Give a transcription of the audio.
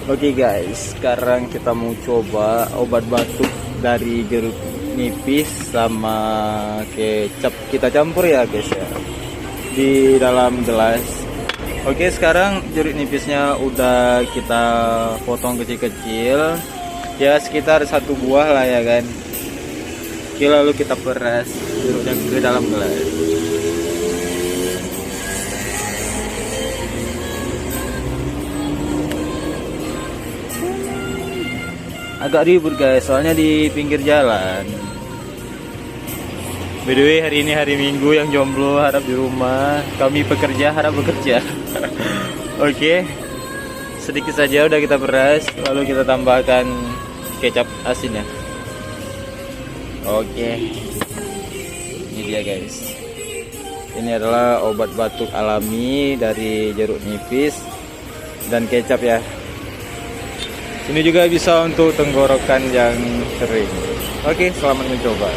Oke guys, sekarang kita mau coba obat batuk dari jeruk nipis sama kecap. Kita campur ya guys ya, di dalam gelas. Oke, sekarang jeruk nipisnya udah kita potong kecil-kecil, ya sekitar 1 buah lah ya kan. Oke, lalu kita peras jeruknya ke dalam gelas. Agak ribut guys, soalnya di pinggir jalan. By the way, hari ini hari Minggu, yang jomblo harap di rumah, kami pekerja harap bekerja. Oke, sedikit saja udah kita peras, lalu kita tambahkan kecap asinnya. Oke, ini dia guys. Ini adalah obat batuk alami dari jeruk nipis dan kecap ya. Ini juga bisa untuk tenggorokan yang sering. Oke, selamat mencoba.